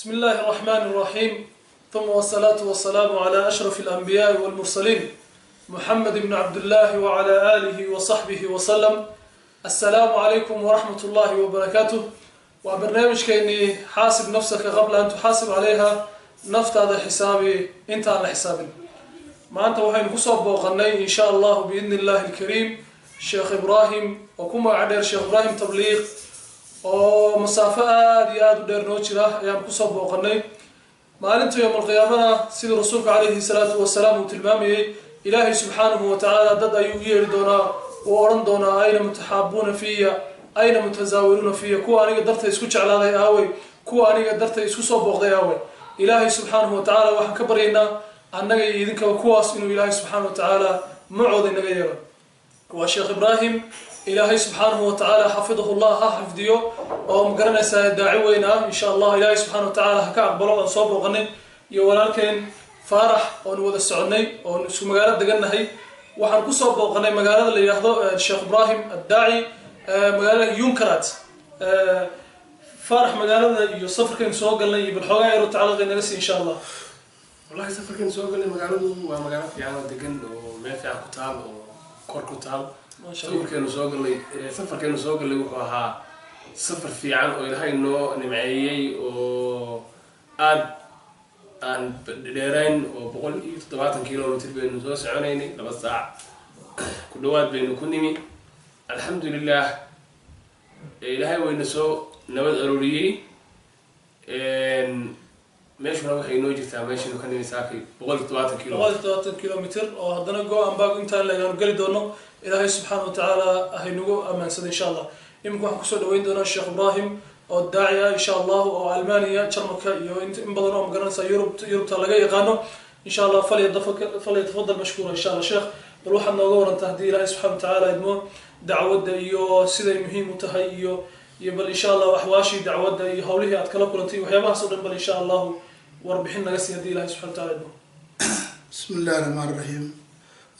بسم الله الرحمن الرحيم ثم والصلاة والسلام على أشرف الأنبياء والمرسلين محمد بن عبد الله وعلى آله وصحبه وسلم. السلام عليكم ورحمة الله وبركاته. وبرنامج كأني حاسب نفسك قبل أن تحاسب عليها نفط هذا حسابي أنت على حسابي. ما أنت وحين قصب وغني إن شاء الله بإذن الله الكريم الشيخ إبراهيم وكما عدير الشيخ إبراهيم تبليغ ومسافة دياد ودير نوشرة أيام قصب وغني. ما أنت يوم القيامة سيد رسولك عليه الصلاة والسلام وتلمامي إلهي سبحانه وتعالى ضد أيوغير دونا وأرندونا أين متحابون فيا أين متزاورون فيا كوا أنا قدرت يسكتش على ذي أوي كوا أنا قدرت يسكت صوب ذي أوي إلهي سبحانه وتعالى وحن كبرينا أنك يذنك وكواس إنه إلهي سبحانه وتعالى معوض نغيره. والشيخ إبراهيم إلهي سبحانه وتعالى حفظه الله حفظيه ومقرنا سداعوينا إن شاء الله إلهي سبحانه وتعالى هكا بلغ صوب وغني ولكن فرح ونوذ السعودني ونسو مقالة دقنا هي وحن كصوب وغني مقالة اللي ياخذه الشيخ إبراهيم الداعي مقالة ينكرات فرح مقالة يصفر كان سوق لنا بالحقائق وتعالى غير نسي إن شاء الله. والله سفر كان سوق لنا مقالة ومقالة في عالم دقن وما في كتاب وكور كتاب. سفر كانوا سوق لي سفر كانوا سوق لي وها سفر في عن وإلهي إنه نمعيي وآد عن ديرين وبقول 7 كيلومتر بين نصوص عينيني لبس ساعة كل واد بين كنيمي الحمد لله إلهي وينسو نبض أروري ماشي نروح ينوجي ماشي نكني ساكي بقول 7 كيلومتر 7 كيلومتر وهذا جو أم باق إنت اللي قال دونه إلهي سبحانه وتعالى هينجو أمان سد إن شاء الله يمكن حكسر وين دونه الشيخ إبراهيم أو الداعية إن شاء الله أو ألمانيا شرمك يوين إن بدرهم مقرنة يوروب تلاقي يقانو إن شاء الله فليتفضل مشكورا إن شاء الله شيخ بروح النظور أن تهدي إلهي سبحانه وتعالى يدمو دعوة إيو سيدي مهم متهيئ يبل إن شاء الله وحواشي دعوة إيو هوليه أتكلم كلنتي وحيما صدق بل إن شاء الله وربحنا قسي هدي إلهي سبحانه وتعالى يدمو. بسم الله الرحمن الرحيم.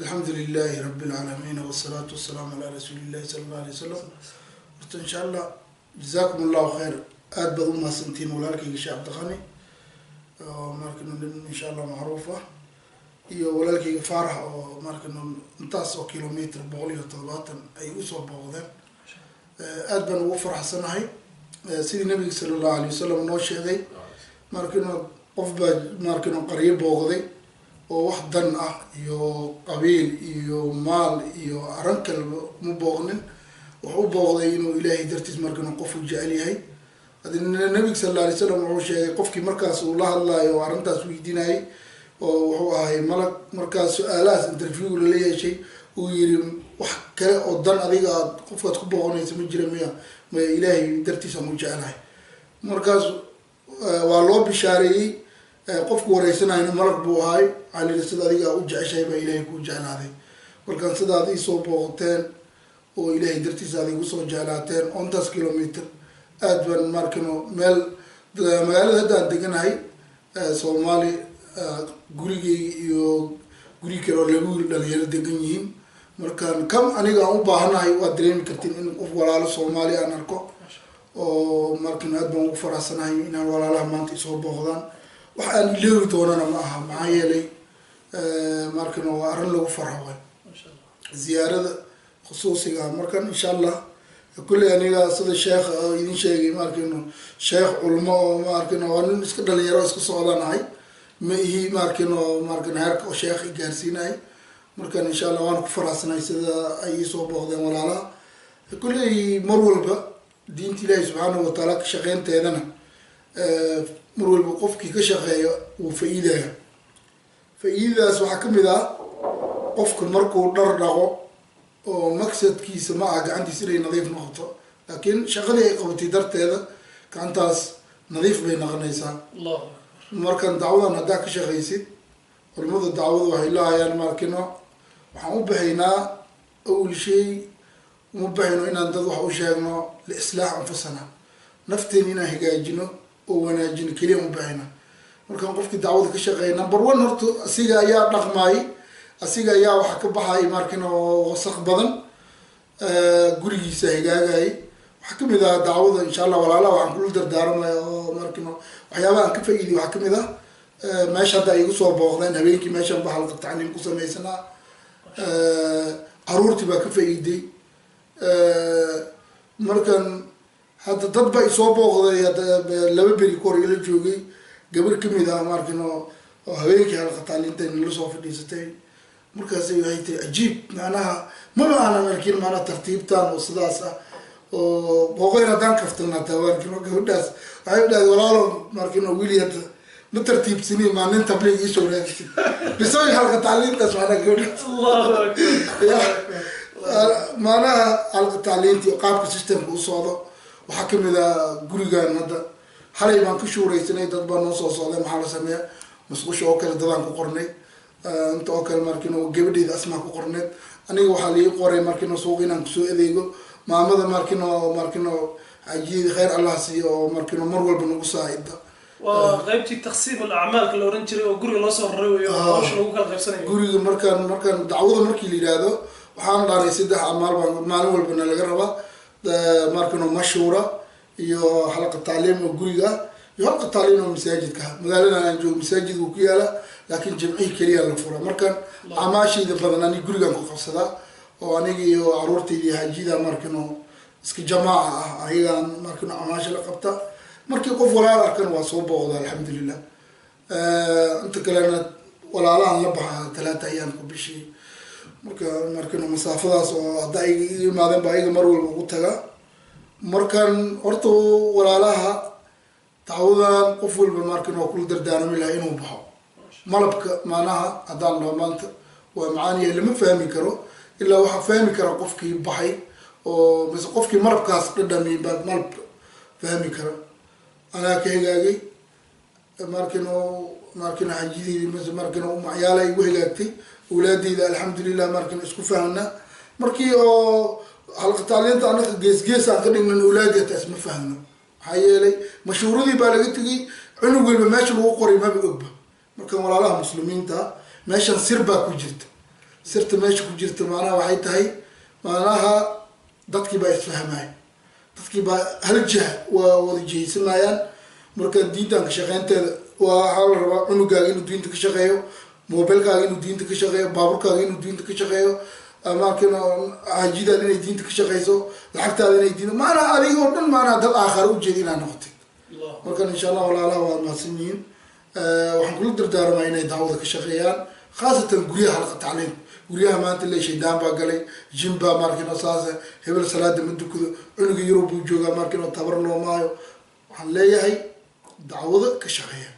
الحمد لله رب العالمين والصلاة والسلام على رسول الله صلى الله عليه وسلم. إن شاء الله جزاكم الله خير. أدبوا ما سنتين ولكن الشيخ عبد الغني ماركن إن شاء الله معروفة. ولكن فرح ماركن انتص كيلومتر بقولي طلبات أي أسوة بغداد. أدبنا وفرح سنهاي. سيد النبي صلى الله عليه وسلم نوشي ذي ماركن قفبة ماركن قريب بغداد. وواحد دن يو قبيل يو مال يو أرنكل مبغنن وحب بغداد إنه إلهي درتيز ماركن قف الجالي هذا النبي صلى الله عليه وسلم وحوش قفك مركز الله يو أرنتاس ويديناي وهو هاي ملك مركز سؤالات انترفيو للي شيء ويرم وحكا ودن أذيك قفك تكون بغنن يسمى ما إلهي درتيز مجالي مركز والله بشاري قفك ورئيسنا هنا ملك بوهاي على السيد هذيك أوجع شيء بإلهي يكون جعل هذا ولكن سيد هذه صوب وقتين وإلهي درتي هذه وصل جعلاتين 11 كيلومتر أدبن ماركنو مال هذا دقنا هاي سومالي غوري كرو لغول دليل دقنيين مركان كم أنا قاعد بحنا هاي وادرين كتير إن قف ولا سومالي أنا ركو وماركن أدبن وفراسنا هاي إن ولا لا مانتي صوب وغدان وحن ليو دونا معايا لي ماركن وأرن له فرحة زيارة خصوصية ماركن إن شاء الله كل يعني صد الشيخ يدين شيء ماركن شيخ علماء ماركن وان إسكندر يراس كصعدان هاي ما هي ماركن هرك وشيخ جالسين هاي ماركن إن شاء الله وان كفراسنا يصير أي صوب وخدم ولا لا كل مرول بق دين الله سبحانه وتعالى شقين تهدنا مرول بقف كي كشغاية فإذا سوحكم إذا قفك مركو درناقو ومقصد كي سماعك عندي سري نظيف نقطة لكن شغلي قوتي درت هذا كانتاس نظيف بين غنيسان الله مركن دعوة نداك شغيسيد والموضوع دعوة وهي لا يعني مركنه وحمبهينا أول شيء مبهينا إن ندوح وشيءنا لإصلاح أنفسنا نفتن هنا هجاجنا وناجين كليهم بينا مركان قفك دعوة كشغي نمبر 1 هرتو أسيغا يا نغماي أسيغا يا وحكا بحاي ماركنا وسق بدن غريسا هجاجاي waxaa kamid ah dacwada insha allah walaalaha waxaan kula dardaaramaya oo markino waxyaabaha aan ka faa'iidiy waxaa kamid ah meesha hadda ay igu soo booqdeen habeenkii meeshan ba halqa tacliim ku samaysanaa caruurtii baa ka faa'iiday markan hadda dad ba isoo booqday laba beri kahor ila joogay gabar kamid ah markino oo habeenkii halqa tacliinta nala soo fadhiisatay markaasay waxay tahay cajiib macnaha maba aanan arkin macnaha tartiibtan oo sidaas ah oo booqeyn haddaan kaftanata markino gabadhaas waxay dhahay walaalo markino wili hadda ma tartiibsini maa nin tabliig iisoo raadsid bisaway halqa tacliintaas macnaha gabadhaas macnaha halqa tacliintii qaabka systemka u socdo waxaa kamid ah gurigan hadda xalay baan ka shuuraysanay dad baa noo soo socday maxaa la sameeya musqusha oo kale dadaan ku qornay inta oo kale markino gabadheeda asmaa ku qorneed aniga waxaa lii qoray markino suuq inaan kusoo adeego maamada markino cajiyeeda khayr allah siiyo oo markino mar walba nagu saacida waa qaybtii taqsiim alacmaalka la oran jiray oo guriga loo soo raray weyo hawsha lagu kala qaybsanayo guriga markaan dacwada markii la yidhaahdo waxaan dhaanay 3 acmaal baan maalin walbana laga rabaa markino mashhuura iyo halqa tacliim oo guriga iyo halqa tacliim oo masaajidka magaalada aan joogo masaajid uu ku yaala laakiin jamcihi kaliya la fura markaan amaashayda badan ani gurigan ku qabsadaa oo aniga iyo caruurtayda iyo hajida markino iska jamaaca ah ayagaan markino amaasha la qabta markii qof walaal arkan waa soo booqda alxamdulilah inta kalena walaalahan la baxa 3 ayaan ku bishii markino masaafadaas oo hadda ay yimaadeen baa ayaga mar walba ugu taga markaan horta walaalaha dacwadan qof walba markino kula dardaarami laha inuu baxo malabka macnaha haddaan dhaho maanta waa macaaniya lama fahmi karo ilaa waxaa fahmi kara qofkii baxay oo mise qofkii malabkaas dhadhami baa malabka fahmi kara anaa ka hegaagay markino xajidii mise markino macyaala igu hegaagtay awlaadeyda alxamdulilah markino isku fahmna markii oo halqa tacliinta anaka gees aan ka dhignan awlaadii taas ma fahmno maxaa yeelay mashhuuradii baa laga tegay cunug walba meesha lagu qoray maba ogba markan walaalaha muslimiinta meeshan sir baa ku jirta sirta meesha ku jirta macnaha waxay tahay macnaha dadkii baa isfahmaya dadkii baa hal jah waa wada jihaysanayaan markaan diintan ka shaqeynteeda waxaa la rabaa cunugaaga inuu diinta ka shaqeeyo mobilkaaga inuu diinta ka shaqeeyo baaburkaaga inuu diinta ka shaqeeyo markan hajidaada inay diinta ka shaqeyso lacagtaada inay diinta maanaa adiga oo dhan maanaa dad aakhara ujeeda inaa noqotay markan insha allah walaalaha waad mahadsan yihiin waxaan kula dardaarmaa inay dacwada ka shaqeeyaan khaasatan guryaha halqa tacliim guryaha maanta le shaydaan baa galay jim baa markino saasa hebel salaada ma dukado cunuga yurub buu joogaa markino tabar loo maayo waxaan leeyahay dacwada ka shaqeeya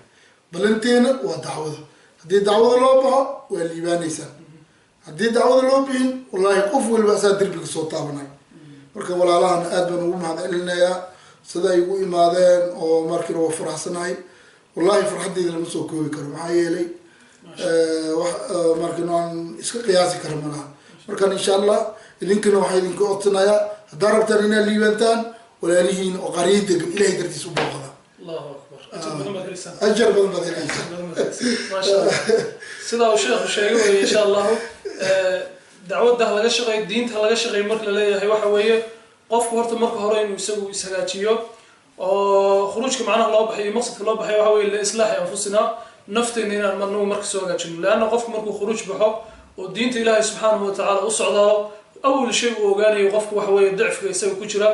balanteena waa dacwada haddii dacwada loo baxo waa liibaanaysaa haddii dacwada loo bixin wallahi qof waliba asaa derbiga soo taabanay marka walaalahana aad baan ugu mahad celinayaa sida ay ugu imaadeen oo markina waa faraxsanahay wallahi farxaddeyda lama soo koobi karo maxaa yeelay markino aan iska qiyaasi kara malaha markan insha allah idinkana waxaa idinka codsanayaa haddaa rabtaan inaad liibantaan walaalihiin oo qaryo degan ilahay dartiis u booqda allahu akbar ajar badan baad helaysaa maasha allah sidaa uu sheekhu sheegay weye insha allahu dacwadda laga shaqeeyo diinta laga shaqeeyo marka la leeyahay waxa weeye qofku horta marka hore inuu isagu ishagaajiyo oo khuruujka macnaha loo baxay iyo maqsadka loo baxay waxa weye liislaaxi anfusina nafteena inaan marnaba marka soo hagaajino leanna qofku markuu khuruuj baxo oo diinta ilaahay subxaanahu watacaala u socdaao awal shay uu ogaanayo qofku waxa weeye dacfiga isaga ku jira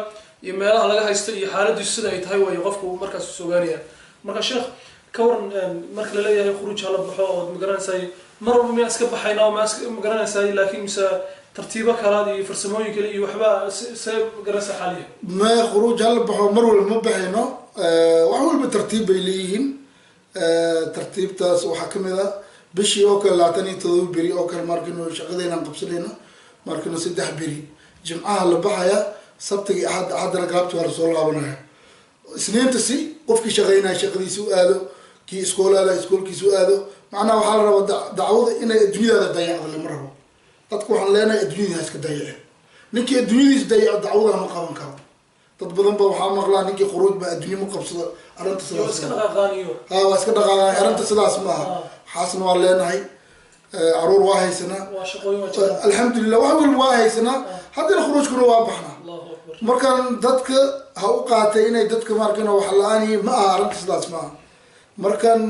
iyo meelaha laga haysto iyo xaaladiisu sida ay tahay wayo qofku markaas is ogaanaya marka sheekh ka waran marka la leeyahay khuruuj hala baxo oo magaranaysaay mar walba miyaa iska baxayna oo magaranaysaay laakiin mise tartiibo kalaad iyo farsamooyin kale iyo waxba see magaranaysaa xaaliya ma khuruuj hala baxo mar walba ma baxayno wax walba tartiib bay leeyihiin tartiibtaas waxaa kamid ah bishii oo kale 27 beri oo kale markino shaqadeynaan qabsanayna markino 3 beri jimcaha la baxaya sabtiga axadana galabti waa lasoo laabanaya isniinta si qofkii shaqeynaya shaqadiisa u aado kii iskoolaada iskoolkiisa u aado macnaha waxaa la rabaa dacwada inay adduunyadaada dayacda lama rabo dadku waxaan leenahay adduunyada iska dayace ninkii adduunyadiisa dayaco dacwadana ma qaban karo dad badan ba waxaa maqlaa ninkii khuruuj ba adduunye ma qabsado arrinta sidaas waa iska dhaqaaqaaniyo arrinta sidaas maaha xaasna waa leenahay caruur waa haysanaa alxamdulilah wax walba waa haysanaa haddana khuruujkuna waa baxnaa markaan dadka ha u qaatay inay dadka markino wax la-aan yihiin ma aha arrinta sidaas ma aha markaan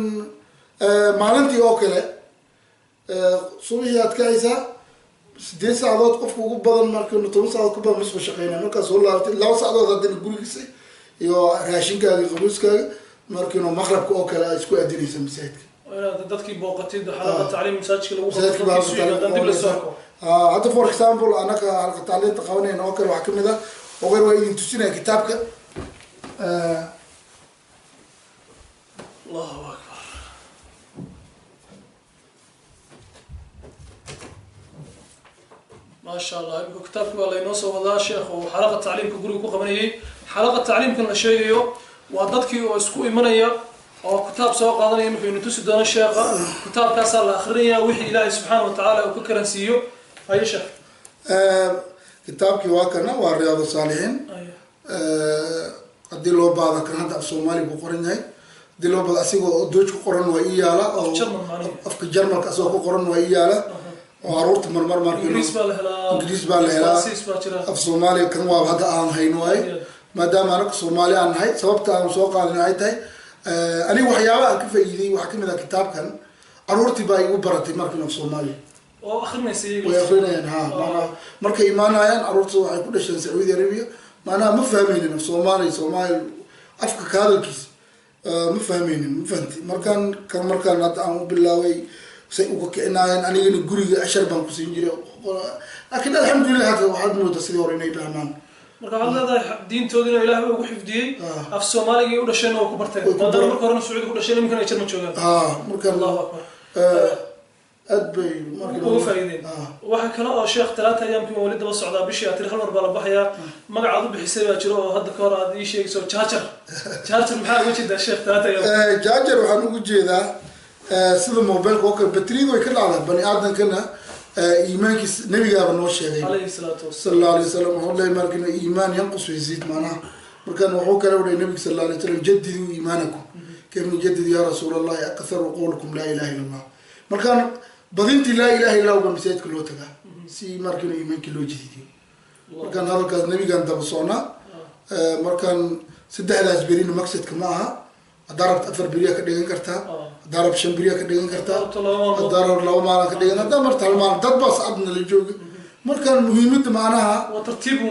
maalintii oo kale subaxii aad kacaysaa 8 saacadood qofka ugu badan markino 10 saacadood ka badan ma soo shaqeynaa markaad soo laabatay 2 saacadood haddana gurigiisa iyo raashinkaaga qabuuskaaga markino maqrabka oo kale aad isku aadinaysa masaajidka dadkii booqatid xalaqada tacliim masaajidka lagu qabto hadda for example anaka halka tacliinta qabanayna oo kale waxaa kamid ah ogeer waa idin tusinaya kitaabka allahu akbar maasha allah imika kitaabki baa laynoo soo wadaa sheekh oo xalaqa tacliimka guriga ku qabanayay xalaqa tacliimkan la sheegayo waa dadkii oo isku imanaya oo kitaab soo qaadanaya imika inu tusi doono sheekha kitaabkaasaa la akrinaya wixii ilaahay subxaana watacaala uu ka karansiiyo haye sheekh kitaabkii waa kana waa riyaad saalixiin haddii loo baado kan hadda af soomaali buu qoran yahay haddii loo baado asigoo dooj ku qoran waa ii yaala oo afka jarmalka asagoo ku qoran waa ii yaala oo caruurta marmar ingiriis baa la helaa af soomaaliya kan waa hadda aan hayno waaye maadaama anaka soomaali aan nahay sababta aan soo qaadin ay tahay aniga waxyaaba aan ka faa'iiday waxaa kamid ah kitaabkan caruurtii baa igu baratay markan af soomaaliya way akrinayaan ha maanaa markay imaanayaan caruurta waxay ku dhasheen sacuudi arabia maanaha ma fahmaynin af soomaali afka ka hadalkiisa ma fahmaynin ma fahamti markaan hadda aan u bilaaway say uga kicinaayeen anigana guriga ashar baan kusiin jiray laakiin alxamdulilah hadda waxaad moodaa sidii hore inay dhahmaan marka waxaad leedahay diintoodina ilaah ugu xifdiyey af soomaaligii u dhasheen oo ku barteen maadaama marka horena sacuudi ku dhasheen imikana ay jarma joogaan markaan allahu akbar aad bay uga faa'iideen waxaa kale oo sheekh talaata ayaamkii wali daba socdaa bishii aad tiri hal mar baa la baxayaa magacaad u bixisay baa jiro oo hadda ka hor aad ii sheegayso jaajar maxaa uga jeedaa sheekh talaata ayaam jaajar waxaan ugu jeedaa sida mobilka oo kale batriyadu way ka dhacdaa bani aadamkana iimaankiis nabigaaba noo sheegay alayhi salaatu sallallahu alayhi wasallam wuxuu leeyahay markina iimaan yanqus wa yaziid macnaha markaan wuxuu kale u dhahay nabiga sallallahu alayhi wasallam jaddidu iimaanakum kayfa nujaddid ya rasuulallahi akatharu qawlukum laa ilaha illa allah markaan badintii laa ilaha illa huwa masaajidka loo tagaa si markina iimaankii loo jadiidiyo markaan hadalkaas nabigaan daba socnaa markaan saddexdaas berina maqsadka ma aha haddaa rabta 4 beriyaa ka dhigan kartaa haddaa rabta 5 beriyaa ka dhigan kartaa haddaa rabta 2 maalin ka dhigan haddaa marta 1 maalin dad baa sacadna la jooga markaan muhiimadda macnaha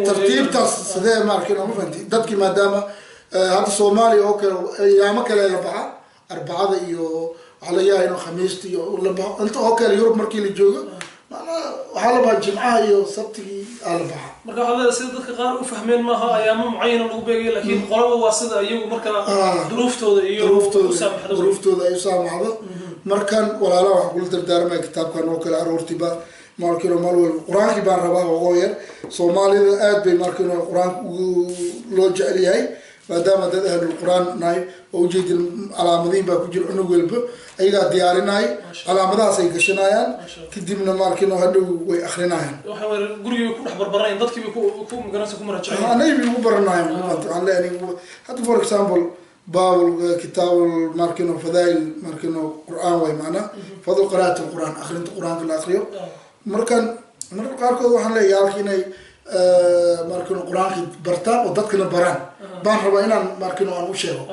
tartiibtaas sidee markina ma fahanti dadkii maadaama hadda soomaaliya oo kale ayaamo kale la baxa arbacada iyo waxaa la yahay inuu khamiista iyo la baxo inta oo kale yurub markii la joogo macnaha waxaa la baxa jimcaha iyo sabtigii aa la baxa marka waxaad leedahay sida dadka qaar u fahmeen maaha ayaamo mucayana lagu beegay laakiin qolaba waa sida iyagu markaa duruuftooda ay u saamaxdo markan walaalaha waxaa kula dardaarmaya kitaabkan oo kale aroortiiba markino mal walba qur-aankii baan rabaa oo yar soomaalida aad bay markino qur-aanka loo jecel yahay maadaama dad ahlul qur-aan nahay oo ujeedin calaamadiin baa ku jira cunug walba ayagaa diyaarinay calaamadahaas ay gashanayaan kadibna markino hadhow way akrinayaan gurigii ku dhex barbaranayn dadkii ku magaranaysa ku marajacayn anay bay ugu baranaayaan waxaan leeyahay hadda for example baabul kitaabul markino fadaa'il markino qur-aan way macna fadl qiraa'at al-qur'aan akhrinta qur-aanka la akhriyo markan marka qaarkood waxaan leeyahay halkii inay markino qur-aanka bartaan oo dadkana baraan baan rabaa inaan markino aan u sheego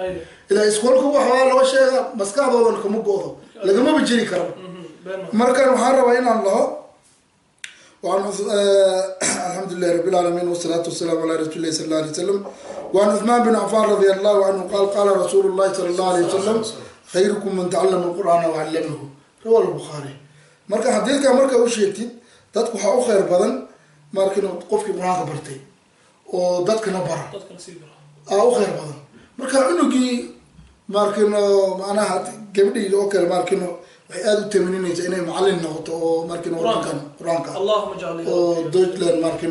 ilaa iskoolka waxaa loo sheega maskaxdoodana kama go-do lagamaba jeri karo markan waxaan rabaa inaan laho الحمد لله رب العالمين والصلاة والسلام على رسول الله صلى الله عليه وسلم وعن عثمان بن عفان رضي الله عنه قال رسول الله صلى الله عليه وسلم خيركم من تعلم القرآن وعلمه رواه البخاري marka hadalka marka uu sheegtid dadku waxa u khayr badan markii qofkii quraanka bartay oo dadkana bara u khayr badan marka unugii markii macnaha gabadhii oo kale markii waxay aad u tamaninaysa inay macallin noqoto oo markii quraanka Allahumma ja'alni oo Deutschland markii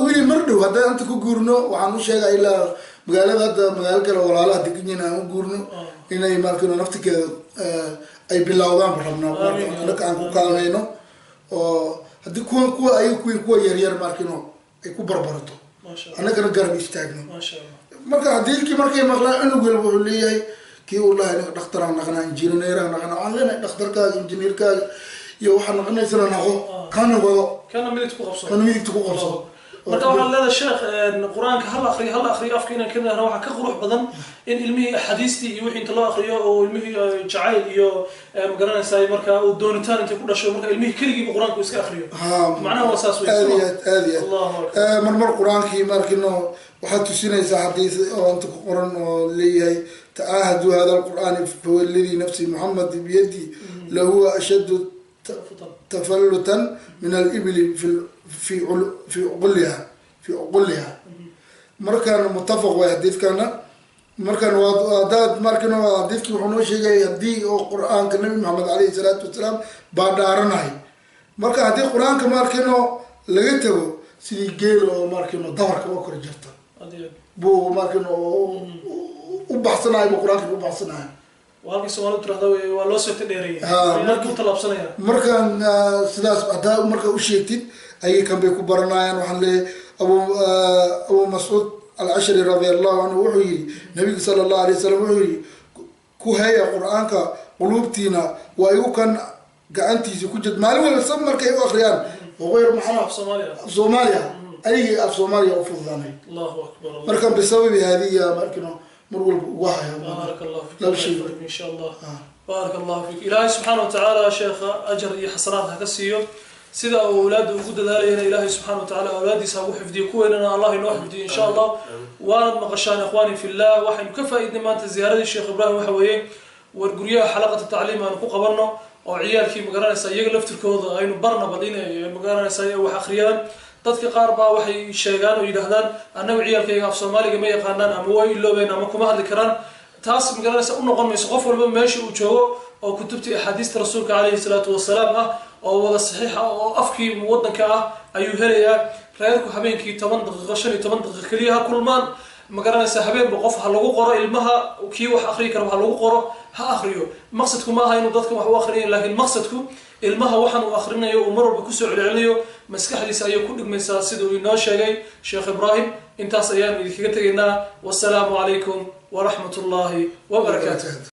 wili mardhow hadda inta ku guurno waxaan u sheegay ilaa magaalada hadda magaalo kale walaalaha degan aan u guurno inay markii naftigeeda ay bilowdaan rabnaa marka aan ku kaalmayno oo hadii kuwa yaryar markii ay ku barbarato annagana garab istaagno marka hadii markay maqlaan inuu walba wuxuu leeyahay kii uu lahayn dhakhtaraan naqnaa injineeraan naqnaa aan leenahay dhakhtarkaaga injineerkaaga iyo waxaan naqnaysana naqo kana wado kana midid ku qabso marka waxaa leedahay sheekh quraanka hal akhriyo afka inaan ka nahno waxa ka qurux badan in ilmihii axaadiistii iyo wixii inta loo akhriyo oo ilmihii jacayl iyo magaranaysaa marka uu doonitaan inta ku dhasho marka ilmihii keligii quraanku iska akhriyo macnaha waa saas weey aad marmar quraankii markino waxaad tusinaysaa xadiis oo inta ku qoran oo leeyahay تعاهدوا هذا القرآن فهو الذي نفسي محمد بيدي لهو أشد تفلتا من الإبل في عقلها مركان متفق وحديث كان مركان واداد مركان وحديث كي وحنو شيء يدي أو قرآن كنبي محمد عليه الصلاة والسلام بعد عرناي مركان هذه القرآن كماركنو لقيته سيدي جيلو ماركنو دور كوكر جرتا بو ماركنو وبحثناي بقرآن وبحثناي وهذا سؤال ترى والله سويت ديري مركان طلبسنايا مركان سداس أداء مركان وشيتين أي كان بيكون برنايا وحنا أبو مسعود العشري رضي الله عنه وحي النبي صلى الله عليه وسلم وحي كهيا قرآنك قلوبتنا وأيوكان قانتي سكوجد مالو ولا سمر كي أخريان وغير محرم صوماليا أي في صوماليا وفضاني الله أكبر مركان بسبب هذه مركانه مرول وحي بارك الله فيك إن شاء الله بارك الله فيك إلهي سبحانه وتعالى شيخ أجر حسنات هكسيو سيدا أولاده وجود ذلك إلهي سبحانه وتعالى أولادي سابو حفظي كويننا الله ينوح حفظي إن شاء الله وأنا مقشان إخواني في الله وحي مكفى إذن ما أنت زيارة الشيخ إبراهيم وحويه ورقريا حلقة التعليم أنا كو قبرنا وعيال كي مقارنة سيئة لفتركوض أينو برنا بدينا مقارنة سيئة وحخريان dadka qaar baa waxay sheegaan oo yiraahdaan annagu ciyaalkayga af Soomaaliga ma yaqaanaan ama way iloobeen ama kuma hadli karaan taas magaranaysa u noqon mayso qof walba meesha uu joogo oo kutubtii axaadiista rasuulka calayhi salaatu wasalaam oo wada saxiix oo afkii wadanka ayuu helayaa reerku habeenkii 10 daqiiqo 15 daqiiqo kaliya ha kulmaan magaranaysa habeenba qof ha lagu qoro ilmaha kii wax akhriyo karo ha lagu qoro ha akhriyo maqsadku ma aha inuu dadka wax u akhriyo laakiin maqsadku ilmaha waxaan uu akhrinayo uu mar walba ku soo celcelinayo maskaxdiisa ayuu ku dhigmaysaa sida uu inoo sheegay Sheekh Ibrahim intaas ayaan idinkaga tageynaa wassalaamu calaykum wa rahmatullaahi wa barakaatuh